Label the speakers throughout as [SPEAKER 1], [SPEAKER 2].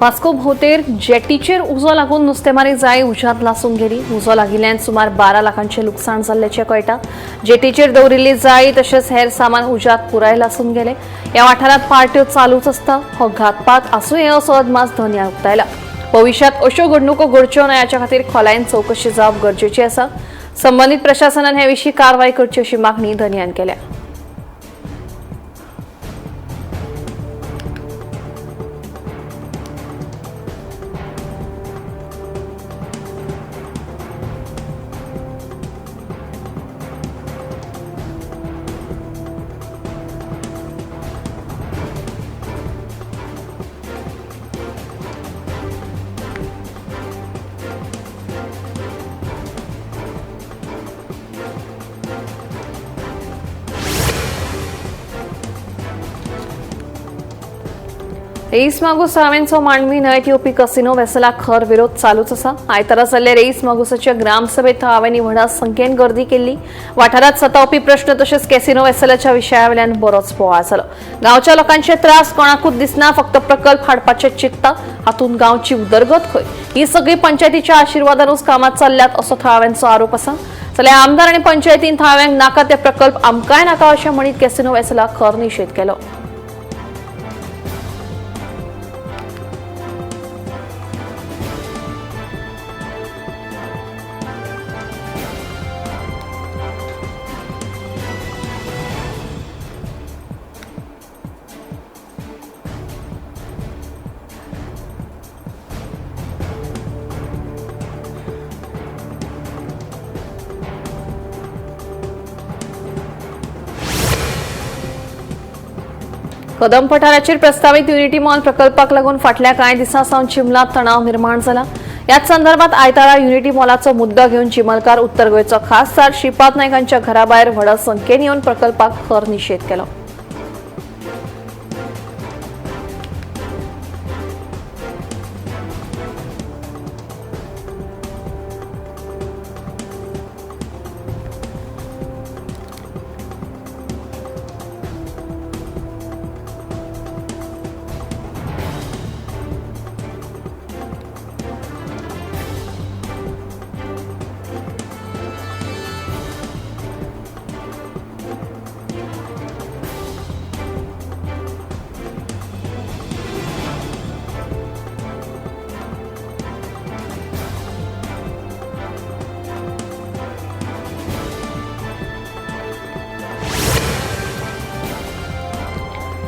[SPEAKER 1] वास्को भोवतेर जेटीचेर उजो लागून नुस्तेमारी जाय उज्यांत लासून गेली. उजो लागिल्ल्यान सुमार 12 लाखांचे लुकसाण जाल्ल्याचें कळटा. जेटीचेर दवरिल्ली जाय तशेंच हेर सामान उज्यांत पुराय लासून गेले. ह्या वाठारांत पार्ट्यो चालूच आसता. हो घातपात आसूंये असो अदमास धन्यान उक्तायला. भविष्यात अश्यो घडणुको घडच्यो न्हय हाचे खातीर खोलायेन चवकशी जावप गरजेची आसा. संबंदीत प्रशासनान हे विशीं कारवाय करची अशी मागणी धन्यान केल्या. रेईस मागूस थळाव्यांचो मांडवी न्हंयत येवपी कसिनो वेसलाक खर विरोध चालूच आसा. आयतारा जाल्ले रेईस मागुसाच्या ग्रामसभेत थळाव्यांनी व्हडा संख्येन गर्दी केल्ली. वाठारांत सतावपी प्रश्न तशेंच कॅसिनो वेसलाच्या विशयावेल्यान बरोच बोवाळ जालो. गांवच्या लोकांचे त्रास कोणाकूच दिसना. फक्त प्रकल्प हाडपाचे चिंतता. हातूंत गांवची उदरगत खंय? ही सगळी पंचायतीच्या आशिर्वादानूच कामां चल्ल्यात असो थळाव्यांचो आरोप आसा. जाल्यार आमदार आनी पंचायतीन थळाव्यांक नाका ते प्रकल्प आमकांय नाका अशें म्हणीत कॅसिनो वेसलाक खर निशेध केलो. कदम पठाराचेर प्रस्तावित युनिटी मॉल प्रकल्पाक लागून फाटल्या कांय दिसांसावन चिंबलात तणाव निर्माण जाला. याच संदर्भात आयतारा युनिटी मॉलाचो मुद्दो घेवन चिमलकार उत्तर गोंयचो खासदार श्रीपाद नायक हांच्या घराभायर व्हड संख्येन येवन प्रकल्पाक खर निशेध केलो.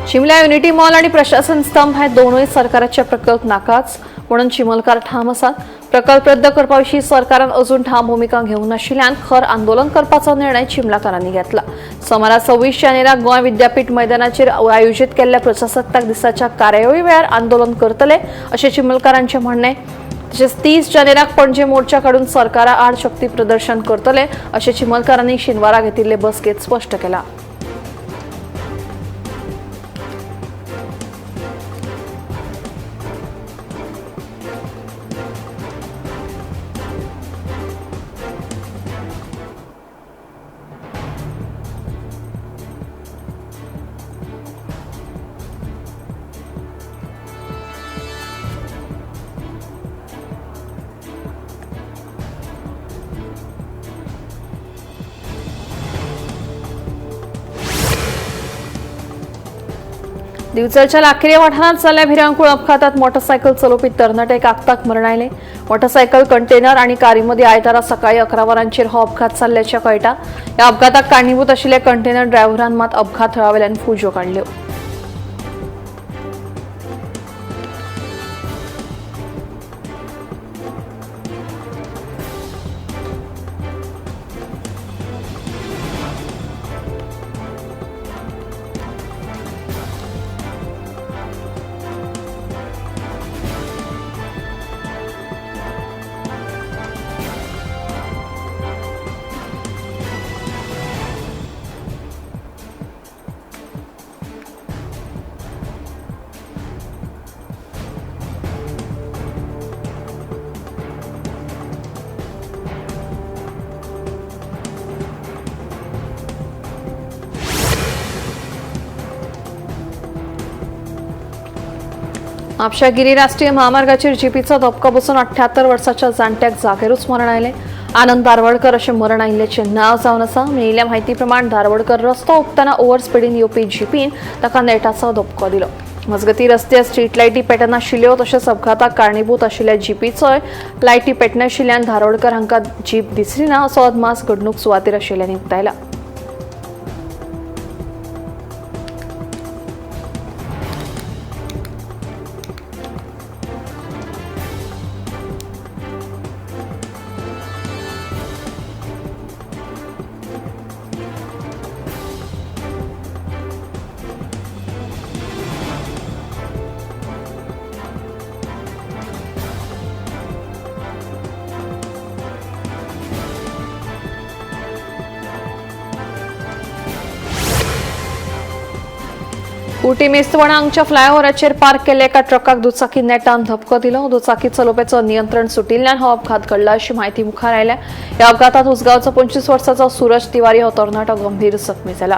[SPEAKER 1] शिमला युनिटी मॉल आणि प्रशासन स्तंभ हे दोनूय सरकाराचे प्रकल्प नाकाच म्हणून चिमलकार ठाम आसात. प्रकल्प रद्द करपाविशीं सरकारान अजून ठाम भूमिका घेवंक नाशिल्ल्यान खर आंदोलन करपाचो निर्णय चिमलाकारांनी घेतला. सोमारा 26 जानेराक गोंय विद्यापीठ मैदानाचेर आयोजीत केल्ल्या प्रजासत्ताक दिसाच्या कार्यावळी वेळार आंदोलन करतले अशें चिमलकारांचें म्हणणें. तशेंच 30 जानेराक पणजे मोर्चा काडून सरकारा आड शक्ती प्रदर्शन करतले अशें चिमलकारांनी शेनवारा घेतिल्ले बसकेत स्पश्ट केलां. दिवचलच्या लाखेरी वाठारांत जाल्ल्या भिरांकूळ अपघातात मोटरसायकल चलोवपी तरणाटे आगताक मरण आयले. मोटरसायकल कंटेनर आनी कारी मदीं आयतारा सकाळी 11 वरांचेर हो अपघात जाल्ल्याचें कळटा. ह्या अपघाताक कारणीभूत आशिल्ल्या कंटेनर ड्रायव्हरान मात अपघात थळावेल्यान फुजो काडल्यो. म्हापशा गिरी राष्ट्रीय महामार्गाचेर जीपीचो धपको बसून 78 वर्साच्या जाणट्याक जागेरूच मरण आयलें. आनंद दारवडकर अशें मरण आयिल्ल्याचें नांव जावन आसा. मेळिल्ल्या म्हायती प्रमाण दारवडकर रस्तो ओंपतना ओव्हर स्पिडीन येवपी जीपीन ताका नेटाचो धपको दिलो. मजगतीं रस्त्यार स्ट्रीट लायटी पेटनाशिल्ल्यो तशेंच अपघाताक कारणीभूत आशिल्ल्या जीपीचोय लायटी पेटनाशिल्ल्यान दारवडकर हांकां जीप दिसली ना असो अदमास घडणूक सुवातेर आशिल्ल्यांनी उक्तायला. उटी मेस्तवाडा हांगच्या फ्लायओव्हराचेर पार्क केल्ल्या एका ट्रकाक दुचाकी नेटान धपको दिलो. दुचाकी चलोवप्याचो नियंत्रण सुटिल्ल्यान हो अपघात घडला अशी माहिती मुखार आयल्या. ह्या अपघातात उसगांवचो 25 वर्साचो सूरज तिवारी हो तरणाटो गंभीर जखमी जाला.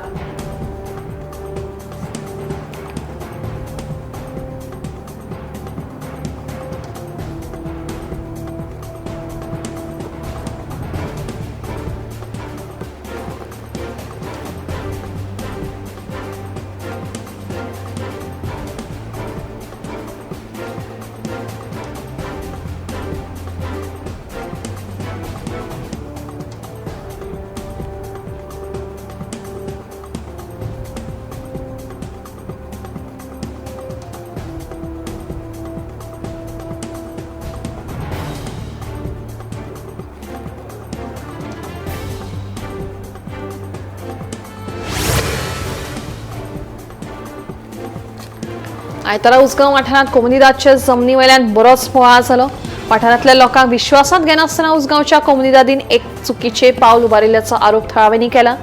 [SPEAKER 1] आयतारा उसगांव वाठारांत कोमुनिदादचे जमनी वयल्यान बरोच बोवाळ जालो. वाठारांतल्या लोकांक विश्वासांत घेनासतना उसगांवच्या कोमुनिदादीन एक चुकीचे पावल उबारिल्ल्याचो आरोप थळाव्यांनी केला.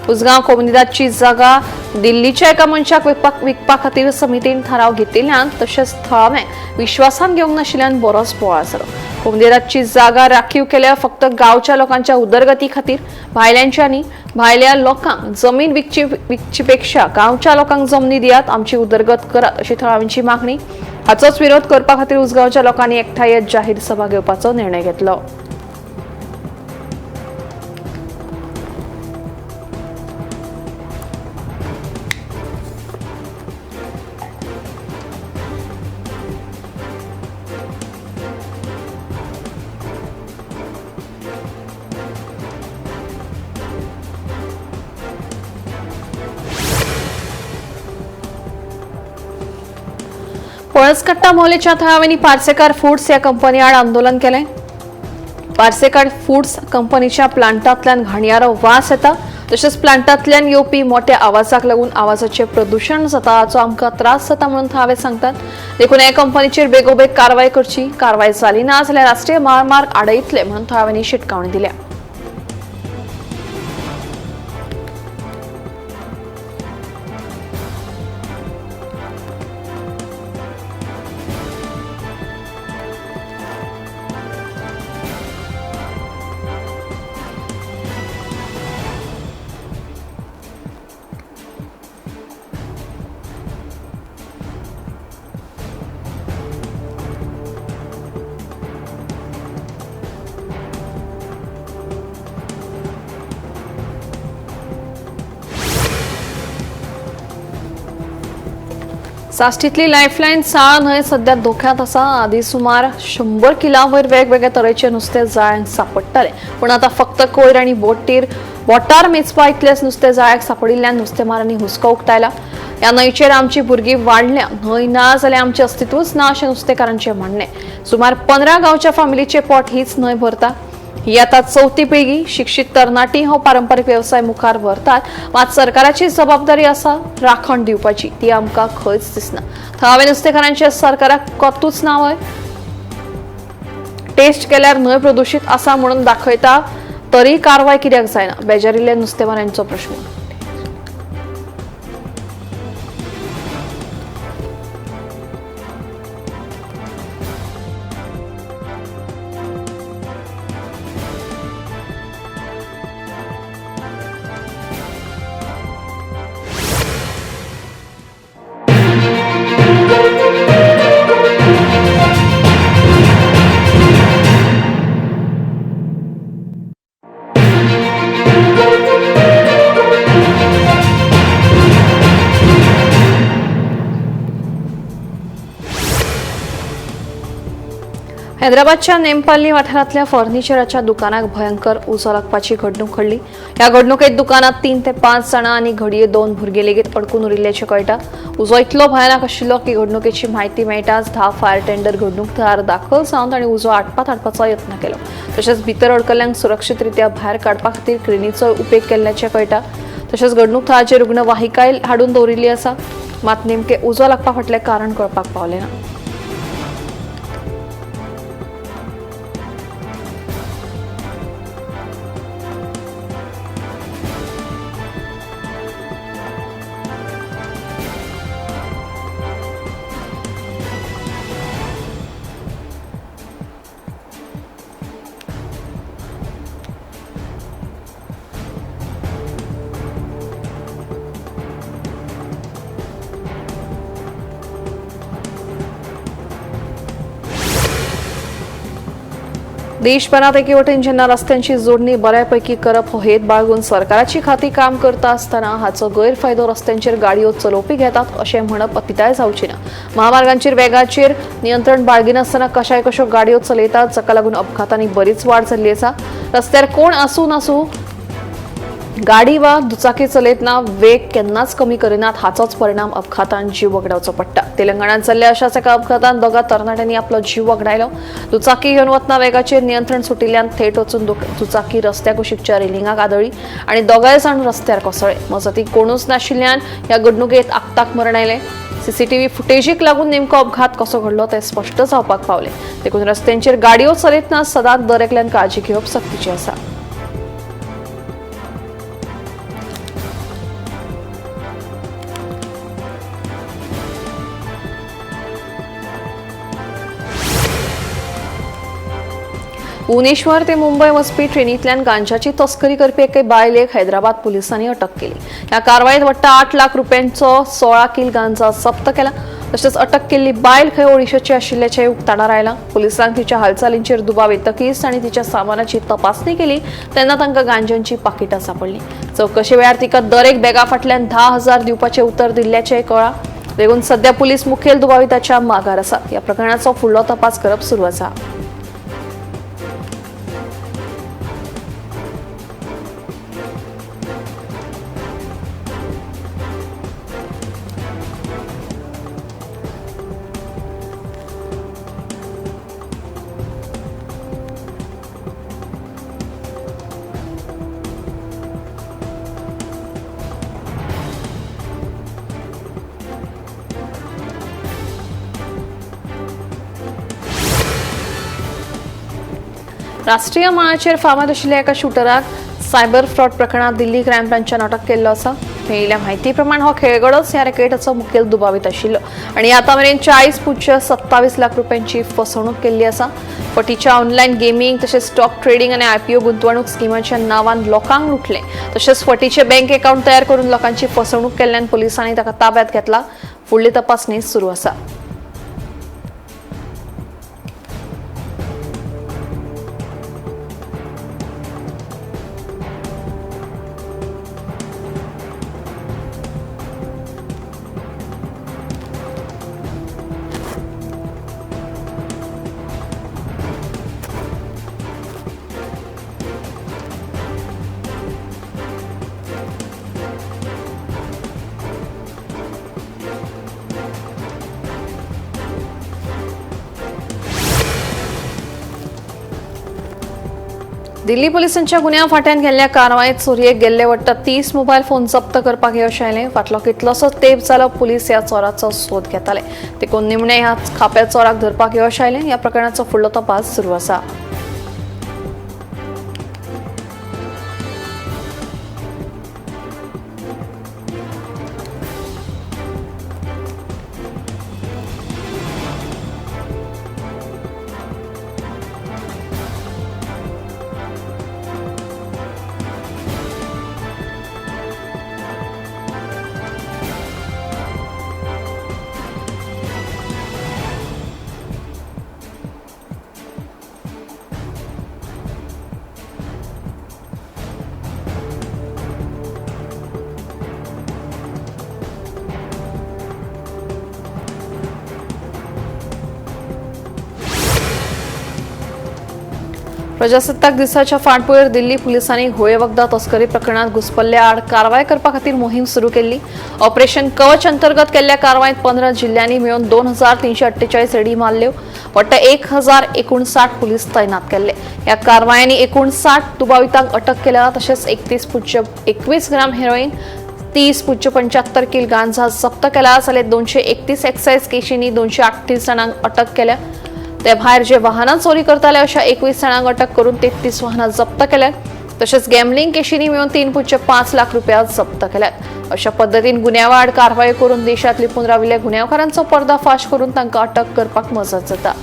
[SPEAKER 1] उसगांव कोमुनिदादची जागा दिल्लीच्या एका मनशाक विकपा खातीर समितीन थाराव घेतिल्ल्यान तशेंच थळावे विश्वासांत घेवंक नाशिल्ल्यान बरोच बोवाळ जालो. कोमुनिदादची जागा राखीव केल्या फक्त गांवच्या लोकांच्या उदरगती खातीर भायल्यांच्या न्ही. भायल्या लोकांक जमीन विकची पेक्षा गांवच्या लोकांक जमनी दियात, आमची उदरगत करात अशी थळाव्यांची मागणी. हाचोच विरोध करपा खातीर उसगांवच्या लोकांनी एकठांय जाहीर सभा घेवपाचो निर्णय घेतलो. पळसकट्टा मोहल्ल्याच्या थळाव्यांनी पार्सेकार फूड्स या कंपनी आड आंदोलन केले. पार्सेकार फूड्स कंपनीच्या प्लांटांतल्यान घाणयारो वास येता तशेंच प्लांटांतल्यान येवपी मोठ्या आवाजाक लागून आवाजाचें प्रदूषण जाता, हाचो आमकां त्रास जाता म्हणून थळावे सांगतात. देखून हे कंपनीचेर बेगोबेग कारवाय करची. कारवाय जाली ना जाल्यार राष्ट्रीय महामार्ग आडयतले म्हणून थळाव्यांनी शिटकावणी दिल्या. साश्टीतली लायफलायन साळ न्हंय सध्या धोक्यांत आसा. आदी सुमार 100 किलां वयर वेगवेगळे तरेचे नुस्तें जाळ्यान सांपडटालें, पूण आतां फक्त कोयर आनी बोटार मेजपा इतलेच नुस्तें जाळ्याक सांपडिल्ल्यान नुस्तेमारांनी हुस्को उक्तायला. ह्या न्हंयचेर आमची भुरगीं वाडल्या, न्हंय ना जाल्यार आमचें अस्तित्वच ना अशें नुस्तेकारांचें म्हणणें. सुमार 15 गांवच्या फामिलीचें पोट हीच न्हंय भरता. ही आता 4थी पिळगी. शिक्षीत तरणाटी हो पारंपारीक व्यवसाय मुखार व्हरतात, मात सरकाराची जबाबदारी आसा राखण दिवपाची, ती आमकां खंयच दिसना. थळावे नुस्तेकारांचे सरकाराक कोतूच ना वय. टेस्ट केल्यार न्हंय प्रदूषित आसा म्हणून दाखयता तरी कारवाय कित्याक जायना, बेजारिल्ल्या नुस्तेमारांचो प्रश्न. हैदराबादच्या नेमपाल्ली वाठारातल्या फर्निचराच्या दुकानात भयंकर उजो लागपाची घडणूक घडली। या घडणुकेत दुकानात 3 ते 5 जाणां आणि घडये 2 भुरगे लेगीत अडकून उरिल्ल्याचें कळटा। उजो इतलो भयानक आशिल्लो की घडणुकेची म्हायती मेळटाच 10 फायर टेंडर घडणूक थळार दाखल जावन तांणी उजो आटपात हाडपाचो यत्न केलो। तशेंच भितर अडकल्ल्यांक सुरक्षीतरित्या भायर काडपा खातीर क्रेनीचो उपेग केल्ल्याचें कळटा। तशेंच घडणूक थळाचेर रुग्णवाहिकाय हाडून दवरिल्ली आसा, मात नेमके उजो लागपा फाटलें कारण कळपाक पावलें ना। देशभरात एके वटेन जेन्ना रस्त्यांची जोडणी बऱ्यापैकी करप हो हेत बाळगून सरकाराची खाती काम करता आसतना हाचो गैरफायदो रस्त्यांचेर गाडयो चलोवपी घेतात अशें म्हणप अतिताय जावची ना। महामार्गांचेर वेगाचेर नियंत्रण बाळगिनासतना कशो गाडयो चलयतात, जाका लागून अपघातांनी बरीच वाड जाल्ली आसा। रस्त्यार कोण आसूं नासूं गाडी वा दुचाकी चलयतना वेग केन्नाच कमी करिनात, हाचोच परिणाम अपघातांत जीव वगडावचो पडटा। तेलंगणात जाल्ल्या अशाच एका अपघातांत दोगा तरणाट्यांनी आपलो जीव वगडायलो। दुचाकी घेवन वतना वेगाचेर नियंत्रण सुटिल्ल्यान थेट वचून दुचाकी रस्त्या कुशीकच्या रेलिंगाक आदळ्ळी आनी दोगांय जाण रस्त्यार कोसळ्ळे। मजती कोणूच नाशिल्ल्यान ह्या घडणुकेत आगताक मरण आयलें। सीसीटीव्ही फुटेजीक लागून नेमको अपघात कसो घडलो तें स्पश्ट जावपाक पावलें। देखून रस्त्यांचेर गाडयो चलयतना सदांच दरेकल्यान काळजी घेवप सक्तीचें आसा। भुवनेश्वर ते मुंबय वचपी ट्रेनींतल्यान गांजाची तस्करी करपी एके बायलेक हैदराबाद पुलिसांनी अटक केली। ह्या कारवायेंत वट्टा 8 लाख रुपयांचो 16 किल गांजा जप्त केला। तशेंच अटक केल्ली बायल खंय ओडिशाची आशिल्ल्याचें उक्ताडार आयलां। पुलिसांक तिच्या हालचालींचेर दुबाव येतकीच तांणी तिच्या सामानाची तपासणी केली तेन्ना तांकां गांजांची पाकिटां सांपडलीं। चवकशे वेळार तिका दर एक बॅगा फाटल्यान 10,000 दिवपाचें उतर दिल्ल्याचें कळ्ळां। देखून सध्या पुलीस मुखेल दुबाविताच्या मागार आसा। ह्या प्रकरणाचो फुडलो तपास करप सुरू आसा। राष्ट्रीय मळाचेर फामाद आशिल्ल्या एका शूटराक सायबर फ्रॉड प्रकरणात दिल्ली क्रायम ब्रांचान अटक केल्लो आसा। मेळिल्ल्या म्हायती प्रमाण हो खेळगडोच ह्या रॅकेटाचो मुखेल दुबावित आशिल्लो आनी आतां मेरेन 40.27 लाख रुपयांची फसवणूक केल्ली आसा। फटीच्या ऑनलायन गेमिंग तशेंच स्टॉक ट्रेडिंग आनी IPO गुंतवणूक स्किमाच्या नांवान लोकांक लुटले। तशेंच फटीचे बँक अकाउंट तयार करून लोकांची फसवणूक केल्ल्यान पुलिसांनी ताका ताब्यांत घेतला। फुडली तपासणी सुरू आसा। दिल्ली पुलिसांच्या गुन्या फाट्यान केल्ल्या कारवायेत चोरयेक गेल्ले वट्टा 30 मोबायल फोन जप्त करपाक यश आयलें। फाटलो कितलोसो तेंप जालो पुलीस ह्या चोराचो सोद घेताले। देखून निमणे ह्या खाप्या चोराक धरपाक यश आयलें। ह्या प्रकरणाचो फुडलो तपास सुरू आसा। प्रजासत्ताक दिसाच्या फाटभुंयेर दिल्ली पुलिसांनी घोळे वखदा तस्करी प्रकरणात घुसपल्ल्या आड कारवाय करपा खातीर मोहीम सुरू केल्ली. ऑपरेशन कवच अंतर्गत केल्ल्या कारवायेंत 15 जिल्ल्यांनी मेळून 2348 रेडी मारल्यो. वट्ट 1059 पुलीस तैनात केल्ले. ह्या कारवायांनी एकूण 60 दुबावितांक अटक केल्या. तशेंच 31.21 ग्राम हेरोईन, 30.75 किल गांजा जप्त केला. जाल्यार 231 एक्सायज केशींनी 238 जाणांक अटक केल्या. ते भायर जे वाहनां चोरी करताले अशा 21 जाणांक अटक करून 33 वाहनां जप्त केल्यात. तशेंच गॅमलिंग केशींनी मेळून 3.5 लाख रुपया जप्त केल्यात. अशा पद्दतीन गुन्यांवाआड कारवायो करून देशांत लिपून राविल्ल्या गुन्यांवकारांचो पर्दाफाश करून तांकां अटक करपाक मजत जाता.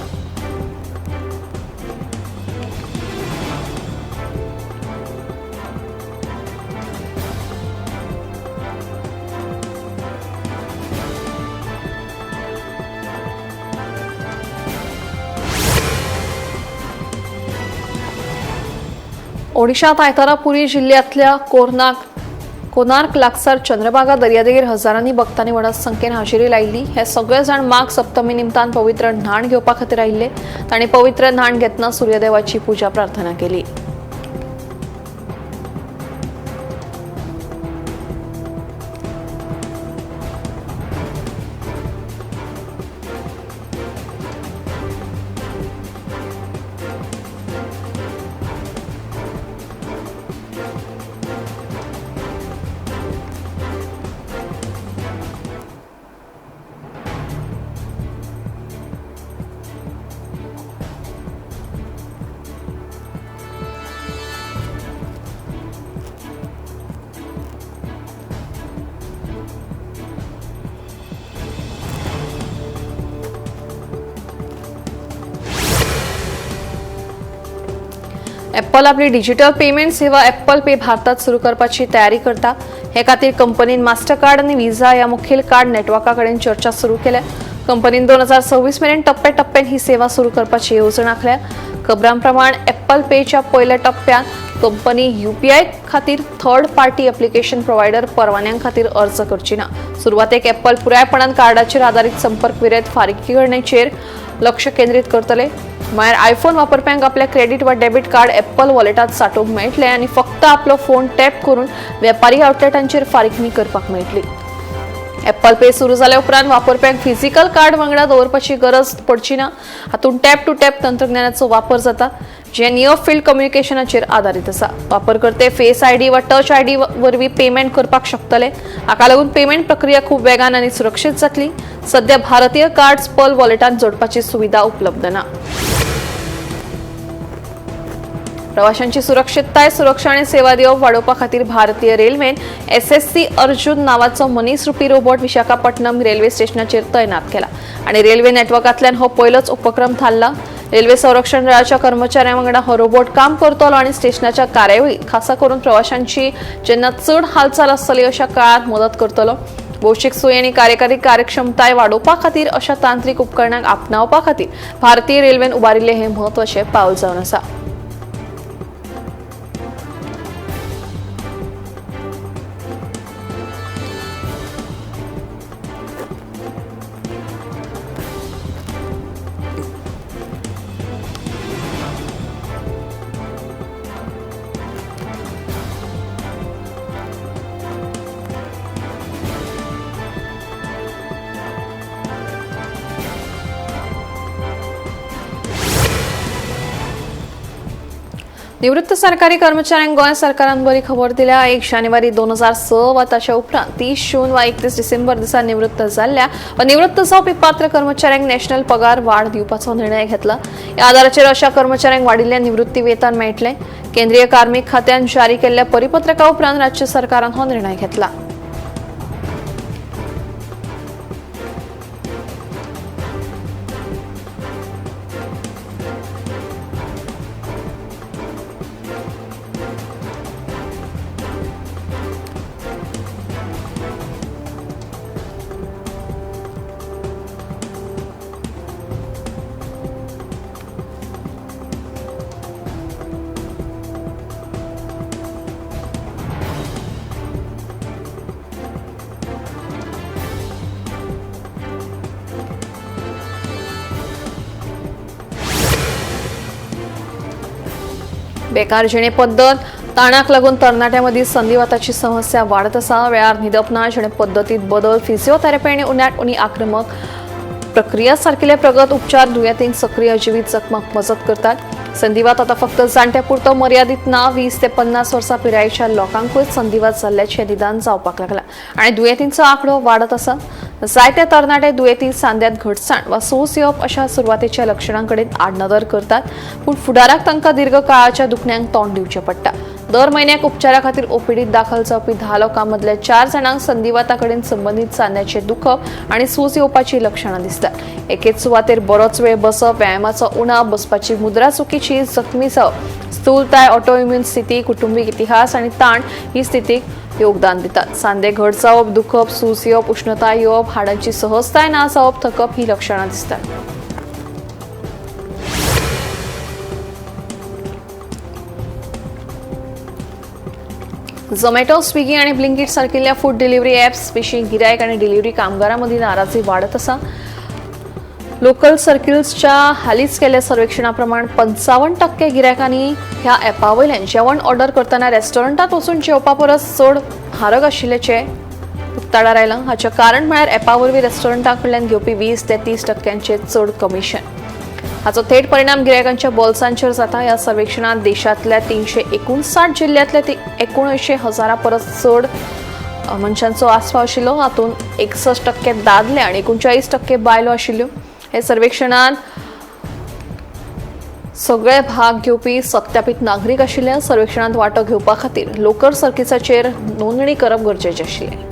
[SPEAKER 1] ओडिशात आयतारा पुरी जिल्ह्यातल्या कोनार्क लागसार चंद्रभागा दर्यादेगेर हजारांनी भक्तांनी व्हड संख्येन हाजिरी लायिल्ली. हे सगळे जाण माघ सप्तमी निमतान पवित्र न्हाण घेवपा खातीर आयिल्ले. तांणी पवित्र न्हाण घेतना सूर्यदेवाची पूजा प्रार्थना केली. एप्पल आपली डिजिटल पेमेंट सेवा एप्पल पे भारतात सुरू करपाची तयारी करता. हे खातीर कंपनीन मास्टरकार्ड आणि व्हिसा ह्या मुखेल कार्ड नेटवर्का कडेन चर्चा सुरू केल्या. कंपनीन 2026 मेरेन टप्प्याटप्प्यान ही सेवा सुरू करपाची येवजण आखल्या. खबरां प्रमाण एप्पल पेच्या पयल्या टप्प्यात कंपनी यूपीआय खातीर थर्ड पार्टी ऍप्लिकेशन प्रोवायडर परवान्यां खातीर अर्ज करची ना. सुरवातेक एप्पल पुरायपणान कार्डाचेर आधारीत संपर्क विरयत फारीकी करण्याचेर लक्ष केंद्रीत करतले. म्हळ्यार आयफोन वापरप्यांक आपल्या क्रेडिट वा डेबिट कार्ड एप्पल वॉलेटात साठोवंक मेळटले आनी फक्त आपलो फोन टॅप करून वेपारी आउटलेटांचेर फारीकणी करपाक मेळटली. एप्पल पे सुरू जाल्या उपरांत वापरप्यांक फिजिकल कार्ड वांगडा दवरपाची गरज पडची ना. हातूंत टॅप टू टॅप तंत्रज्ञानाचो वापर जाता, जे नियर फील्ड कम्युनिकेशनाचेर आधारीत आसा. वापरकर्ते फेस आयडी वा टच आयडी वरवीं पेमेंट करपाक शकतले. हाका लागून पेमेंट प्रक्रिया खूब वेगान आनी सुरक्षीत जातली. सध्या भारतीय कार्ड्स पर्ल वॉलेटांत जोडपाची सुविधा उपलब्ध ना. प्रवाशांची सुरक्षितताय, सुरक्षा आणि सेवा दिवप वाडोवपा खातीर भारतीय रेल्वेन SSC अर्जुन नावाचो मनीसरुपी रोबोट विशाखापट्टणम रेल्वे स्टेशनाचेर तैनात केला आणि रेल्वे नेटवर्कांतल्यान हो पयलोच उपक्रम थारला. रेल्वे संरक्षण दळाच्या कर्मचाऱ्यां वांगडा हो रोबोट काम करतलो आणि स्टेशनाच्या कार्यावळीत खासा करून प्रवाशांची जेन्ना चड हालचाल आसतली अशा काळात मदत करतलो. भौशीक सोयी आणि कार्यकारी कार्यक्षमताय वाडोवपा खातीर अशा तांत्रिक उपकरणांक आपणावपा खातीर भारतीय रेल्वेन उबारिल्ले हे म्हत्वाचे पावल जावन आसा. निवृत्त सरकारी कर्मचाऱ्यांक गोंय सरकारान बरी खबर दिल्या. 1 जानेवारी 2006 वा ताच्या उपरांत 30 जून वा 31 डिसेंबर दिसा निवृत्त जाल्ल्या वा निवृत्त जावपी पात्र कर्मचाऱ्यांक नॅशनल पगार वाड दिवपाचो निर्णय घेतला. ह्या आदाराचेर अशा कर्मचाऱ्यांक वाडिल्लें निवृत्ती वेतन मेळटलें. केंद्रीय कार्मिक खात्यान जारी केल्ल्या परिपत्रका उपरांत राज्य सरकारान हो निर्णय घेतला. बेकार जिणे पद्दत ताणाक लागून तरणाट्यांमदी संधिवाताची समस्या वाढत आसा. वेळार न्हिदप ना, जिणे पद्दतीत बदल, फिजिओथेरपी आनी उण्याट उणी आक्रमक प्रक्रिया सारकिले प्रगत उपचार दुयेंतींक सक्रिय जिवीत जगपाक मजत करतात. संधिवात आता फक्त जाणट्यापुरतो मर्यादित ना, 20 ते 50 वर्सां पिरायेच्या लोकांकूय संधिवात जाल्ल्याचें निदान जावपाक लागला आनी दुयेंतींचो आंकडो वाडत आसा. जायते तरणाटे दुयेंती सांध्यात घटसाण वा सूस येवप अशा सुरवातेच्या लक्षणांकडेन आडनदर करतात, पूण फुडाराक तांकां दीर्घ काळाच्या दुखण्याक तोंड दिवचें पडटा. दर म्हयन्याक उपचारा खातीर ओपीडीत दाखल जावपी 10 लोकांमदले 4 जाणांक संधिवाताकडेन संबंदीत सांध्याचें दुखप आनी सूस येवपाची लक्षणां दिसतात. एकेच सुवातेर बरोच वेळ बसप, व्यायामाचो उणाव, बसपाची मुद्रा चुकीची, जखमी जावप, स्थूलताय, ऑटोइम्यून स्थिती, कुटुंबीक इतिहास आनी ताण ही स्थितीक योगदान दितात. सांधे घट जावप, दुखप, सूस येवप, उष्णताय येवप, हाडांची सहजताय ना जावप, थकप ही लक्षणां दिसतात. झोमॅटो, स्विगी आणि ब्लिंकिट सारकिल्ल्या फूड डिलिव्हरी ॲप्स विशीं गिरायक आणि डिलिव्हरी कामगारांमदी नाराजी वाढत आसा. लोकल सर्किल्सच्या हालींच केल्ल्या सर्वेक्षणाप्रमाण 55% गिरायकांनी ह्या ॲपावयल्यान जेवण ऑर्डर करतना रेस्टॉरंटात वचून जेवपा परस चड म्हारग आशिल्ल्याचें उक्ताडार आयलां. हाचें कारण म्हळ्यार ॲपा वरवीं रेस्टॉरंटा कडल्यान घेवपी 20 ते 30% चड कमिशन. हाचो थेट परिणाम गिरायकांच्या बोल्सांचेर जाता. ह्या सर्वेक्षणात देशांतल्या 359 जिल्ल्यांतल्या 79,000 परस चड मनशांचो आस्पाव आशिल्लो. हातूंत 61% दादले आनी 39% बायलो आशिल्ल्यो. हे सर्वेक्षणात सगळे भाग घेवपी सत्यापीत नागरीक आशिल्ले. सर्वेक्षणात वांटो घेवपा खातीर लोकल सर्किसाचेर नोंदणी करप गरजेचें आशिल्लें.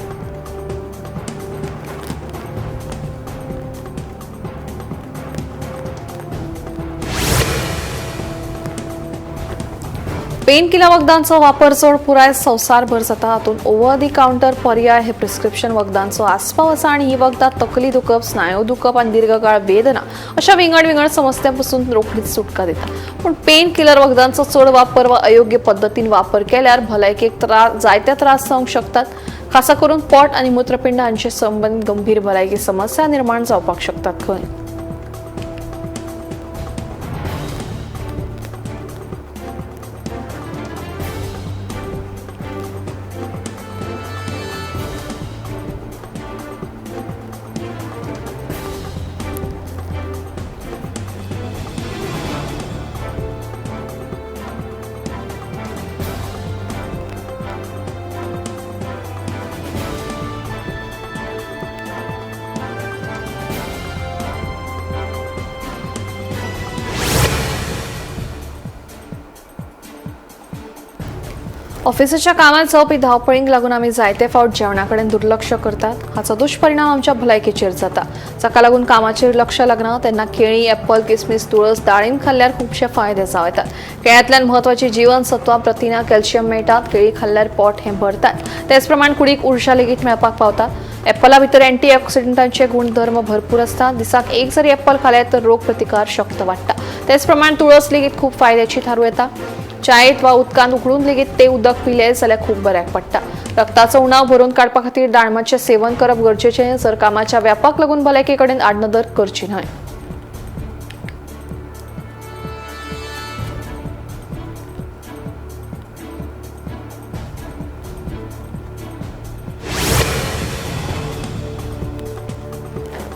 [SPEAKER 1] पेन किलर वखदांचो वापर चड पुराय संवसारभर जाता. हातूंत ओव्हर दी काउंटर पर्याय हे प्रिस्क्रिप्शन वखदांचो आस्पाव आसा आनी ही वखदां तकली दुखप, स्नायू दुखप आनी दीर्घकाळ वेदना अशा विंगड समस्यांपासून रोखडीच सुटका दिता. पूण पेन किलर वखदांचो चड वापर वा अयोग्य पद्दतीन वापर केल्यार भलायकेक जायते त्रास जावंक शकतात. खासा करून पोट आनी मूत्रपिंड हांचे संबंदीत गंभीर भलायकी समस्या निर्माण जावपाक शकतात. खंय ऑफिसाच्या कामात जावपी धांवपळींक लागून आमी जायते फावट जेवणाकडेन दुर्लक्ष करतात. हाचो दुश्परिणाम आमच्या भलायकेचेर जाता. जाका लागून कामाचेर लक्ष लागना तेन्ना केळी, एप्पल, किसमीस, तुळस, डाळिंब खाल्ल्यार खुबशे फायदे जावं येतात. केळ्यांतल्यान म्हत्वाची जीवनसत्वां, प्रथिनां, कॅल्शियम मेळटात. केळी खाल्ल्यार पोट हें भरतात. तेच प्रमाण कुडीक उर्जा लेगीत मेळपाक पावता. एप्पला भितर अँटीऑक्सिडंटांचे गुणधर्म भरपूर आसतात. दिसाक एक जरी एप्पल खाल्यार तर रोग प्रतिकार शक्त वाडटा. तेच प्रमाण तुळस लेगीत खूब फायद्याची थारूं येता. चायेत वा उदकांत उकडून लेगीत ते उदक पिले जाल्यार खूब बऱ्याक पडटा. रक्ताचो उणाव भरून काडपा खातीर दाळमाचें सेवन करप गरजेचें. जर कामाच्या व्यापाक लागून भलायके कडेन आडनदर करची न्हय.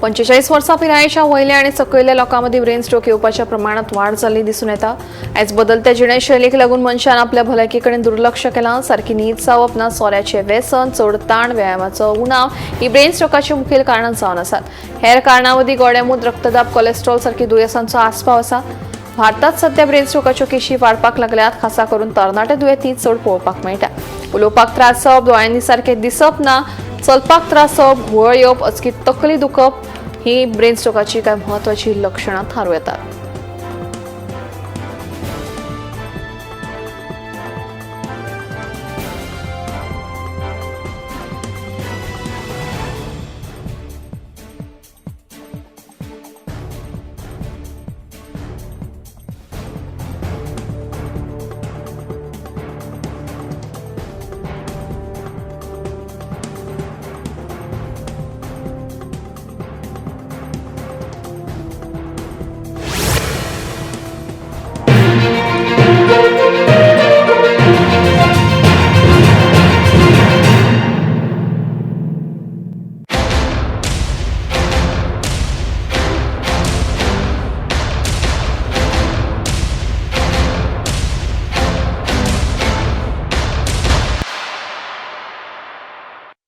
[SPEAKER 1] पंचेचाळीस वर्सां पिरायेच्या वयल्या आनी सकयल्या लोकांमदी ब्रेन स्ट्रोक येवपाच्या प्रमाणात वाड जाल्ली दिसून येता. आयज बदलत्या जिणेशैलीक लागून मनशान आपल्या भलायके कडेन दुर्लक्ष केलां. सारकी न्हीद जावप ना, सोऱ्याचें व्यसन, चड ताण, व्यायामाचो उणाव ही ब्रेन स्ट्रोकाची मुखेल कारणां जावन आसात. हेर कारणांमदी गोडेमूत, रक्तदाब, कोलेस्ट्रॉल सारकी दुयेंसांचो आस्पाव आसा. भारतात सध्या ब्रेन स्ट्रोकाच्यो केशी वाडपाक लागल्यात. खासा करून तरणाटे दुयेंती चड पळोवपाक मेळटा. उलोवपाक त्रास जावप, दोळ्यांनी सारकें दिसप ना, चलपाक त्रास जावप, घुंवळ येवप, अचकीत तकली दुखप ही ब्रेन स्ट्रोकाची कांय म्हत्वाची लक्षणां थारूं येतात.